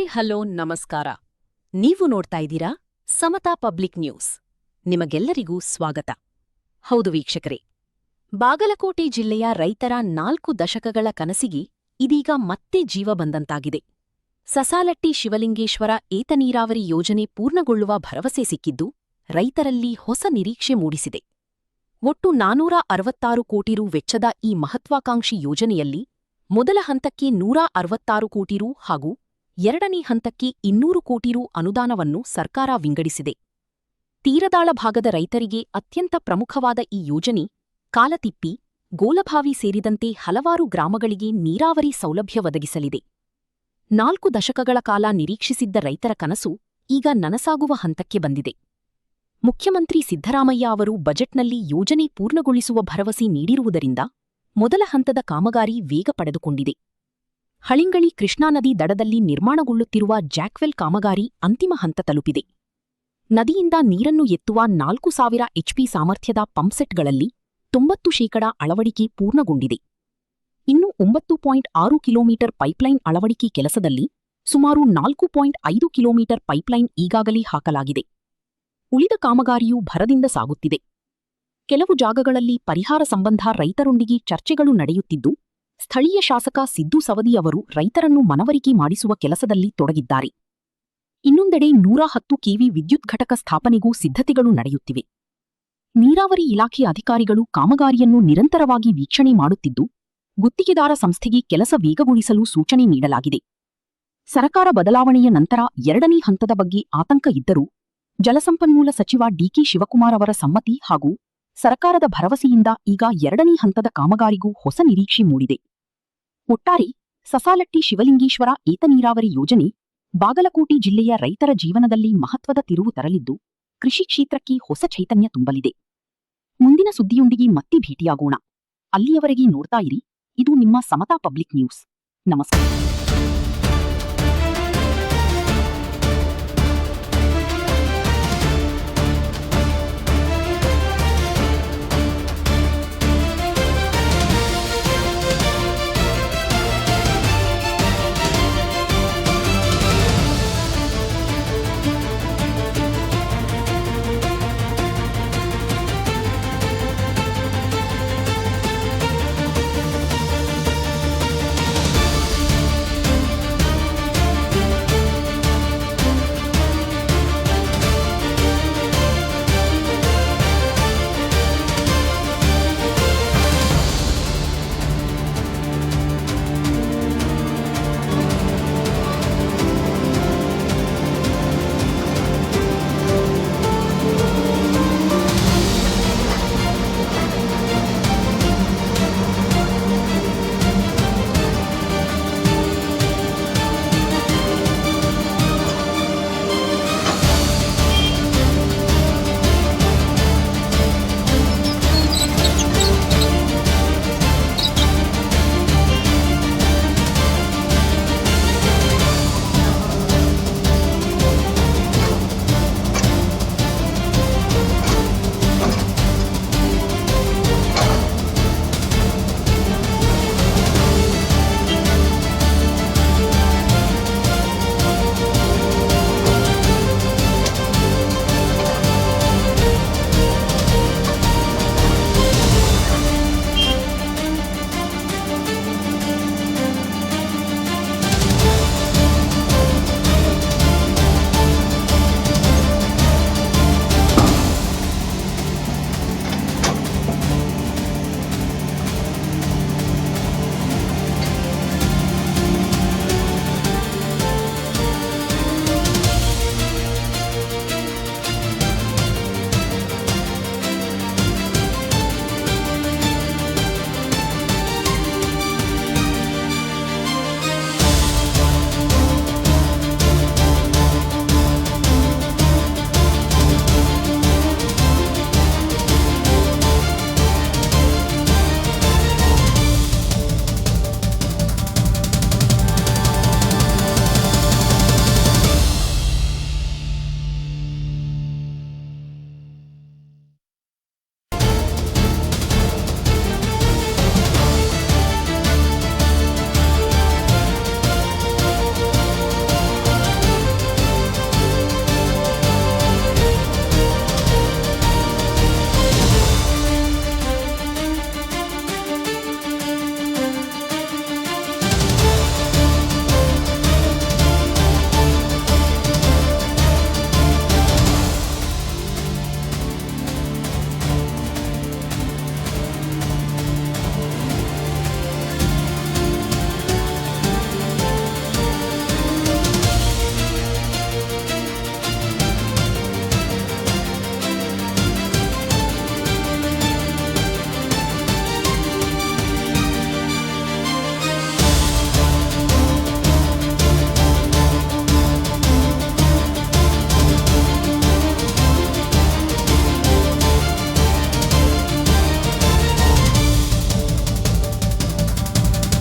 Hello ನಮಸ್ಕಾರ. ನೀವು ನೋಡ್ತಾ ಇದ್ದೀರಾ ಸಮತಾ ಪಬ್ಲಿಕ್ ನ್ಯೂಸ್. ನಿಮಗೆಲ್ಲರಿಗೂ ಸ್ವಾಗತ. ಹೌದು ವೀಕ್ಷಕರೇ, ಬಾಗಲಕೋಟೆ ಜಿಲ್ಲೆಯ ರೈತರ 4 ದಶಕಗಳ ಕನಸಿಗೆ ಇದೀಗ ಮತ್ತೆ ಜೀವ ಬಂದಂತಾಗಿದೆ. ಸಸಾಲಟ್ಟಿ ಶಿವಲಿಂಗೇಶ್ವರ ಏತ ನೀರಾವರಿ ಯೋಜನೆ ಪೂರ್ಣಗೊಳ್ಳುವ ಭರವಸೆ ಸಿಕ್ಕಿದ್ದು ರೈತರಲ್ಲಿ ಹೊಸ ನಿರೀಕ್ಷೆ ಮೂಡಿಸಿದೆ. ಒಟ್ಟು 466 ಕೋಟಿ ರು ವೆಚ್ಚದ ಈ ಮಹತ್ವಾಕಾಂಕ್ಷಿ ಯೋಜನೆಯಲ್ಲಿ ಮೊದಲ ಹಂತಕ್ಕೆ 166 ಕೋಟಿ ರು ಹಾಗೂ ಎರಡನೇ ಹಂತಕ್ಕೆ 200 ಕೋಟಿ ರು ಅನುದಾನವನ್ನು ಸರ್ಕಾರ ವಿಂಗಡಿಸಿದೆ. ತೀರದಾಳ ಭಾಗದ ರೈತರಿಗೆ ಅತ್ಯಂತ ಪ್ರಮುಖವಾದ ಈ ಯೋಜನೆ ಕಾಲತಿಪ್ಪಿ, ಗೋಲಭಾವಿ ಸೇರಿದಂತೆ ಹಲವಾರು ಗ್ರಾಮಗಳಿಗೆ ನೀರಾವರಿ ಸೌಲಭ್ಯ ಒದಗಿಸಲಿದೆ. 4 ದಶಕಗಳ ಕಾಲ ನಿರೀಕ್ಷಿಸಿದ್ದ ರೈತರ ಕನಸು ಈಗ ನನಸಾಗುವ ಹಂತಕ್ಕೆ ಬಂದಿದೆ. ಮುಖ್ಯಮಂತ್ರಿ ಸಿದ್ದರಾಮಯ್ಯ ಅವರು ಬಜೆಟ್ನಲ್ಲಿ ಯೋಜನೆ ಪೂರ್ಣಗೊಳಿಸುವ ಭರವಸೆ ನೀಡಿರುವುದರಿಂದ ಮೊದಲ ಹಂತದ ಕಾಮಗಾರಿ ವೇಗ ಪಡೆದುಕೊಂಡಿದೆ. ಹಳಿಂಗಳಿ ಕೃಷ್ಣಾ ನದಿ ದಡದಲ್ಲಿ ನಿರ್ಮಾಣಗೊಳ್ಳುತ್ತಿರುವ ಜಾಕ್ವೆಲ್ ಕಾಮಗಾರಿ ಅಂತಿಮ ಹಂತ ತಲುಪಿದೆ. ನದಿಯಿಂದ ನೀರನ್ನು ಎತ್ತುವ 4000 HP ಸಾಮರ್ಥ್ಯದ ಪಂಪ್ಸೆಟ್ಗಳಲ್ಲಿ 90% ಅಳವಡಿಕೆ ಪೂರ್ಣಗೊಂಡಿದೆ. ಇನ್ನು 9.6 ಕಿಲೋಮೀಟರ್ ಪೈಪ್ಲೈನ್ ಅಳವಡಿಕೆ ಕೆಲಸದಲ್ಲಿ ಸುಮಾರು 4.5 ಕಿಲೋಮೀಟರ್ ಪೈಪ್ಲೈನ್ ಈಗಾಗಲೇ ಹಾಕಲಾಗಿದೆ. ಉಳಿದ ಕಾಮಗಾರಿಯೂ ಭರದಿಂದ ಸಾಗುತ್ತಿದೆ. ಕೆಲವು ಜಾಗಗಳಲ್ಲಿ ಪರಿಹಾರ ಸಂಬಂಧ ರೈತರೊಂದಿಗೆ ಚರ್ಚೆಗಳು ನಡೆಯುತ್ತಿದ್ದು, ಸ್ಥಳೀಯ ಶಾಸಕ ಸಿದ್ದು ಸವದಿ ಅವರು ರೈತರನ್ನು ಮನವರಿಕೆ ಮಾಡಿಸುವ ಕೆಲಸದಲ್ಲಿ ತೊಡಗಿದ್ದಾರೆ. ಇನ್ನೊಂದೆಡೆ 110 ಕೆವಿ ವಿದ್ಯುತ್ ಘಟಕ ಸ್ಥಾಪನೆಗೂ ಸಿದ್ಧತೆಗಳು ನಡೆಯುತ್ತಿವೆ. ನೀರಾವರಿ ಇಲಾಖೆ ಅಧಿಕಾರಿಗಳು ಕಾಮಗಾರಿಯನ್ನು ನಿರಂತರವಾಗಿ ವೀಕ್ಷಣೆ ಮಾಡುತ್ತಿದ್ದು, ಗುತ್ತಿಗೆದಾರ ಸಂಸ್ಥೆಗೆ ಕೆಲಸ ವೇಗಗೊಳಿಸಲು ಸೂಚನೆ ನೀಡಲಾಗಿದೆ. ಸರಕಾರ ಬದಲಾವಣೆಯ ನಂತರ ಎರಡನೇ ಹಂತದ ಬಗ್ಗೆ ಆತಂಕ ಇದ್ದರೂ ಜಲಸಂಪನ್ಮೂಲ ಸಚಿವ ಡಿಕೆ ಶಿವಕುಮಾರ್ ಅವರ ಸಮ್ಮತಿ ಹಾಗೂ ಸರ್ಕಾರದ ಭರವಸೆಯಿಂದ ಈಗ ಎರಡನೇ ಹಂತದ ಕಾಮಗಾರಿಗೂ ಹೊಸ ನಿರೀಕ್ಷೆ ಮೂಡಿದೆ. ಒಟ್ಟಾರೆ ಸಸಾಲಟ್ಟಿ ಶಿವಲಿಂಗೇಶ್ವರ ಏತ ನೀರಾವರಿ ಯೋಜನೆ ಬಾಗಲಕೋಟೆ ಜಿಲ್ಲೆಯ ರೈತರ ಜೀವನದಲ್ಲಿ ಮಹತ್ವದ ತಿರುವು ತರಲಿದ್ದು, ಕೃಷಿ ಕ್ಷೇತ್ರಕ್ಕೆ ಹೊಸ ಚೈತನ್ಯ ತುಂಬಲಿದೆ. ಮುಂದಿನ ಸುದ್ದಿಯೊಂದಿಗೆ ಮತ್ತೆ ಭೇಟಿಯಾಗೋಣ. ಅಲ್ಲಿಯವರೆಗೆ ನೋಡ್ತಾ ಇರಿ, ಇದು ನಿಮ್ಮ ಸಮತಾ ಪಬ್ಲಿಕ್ ನ್ಯೂಸ್. ನಮಸ್ಕಾರ.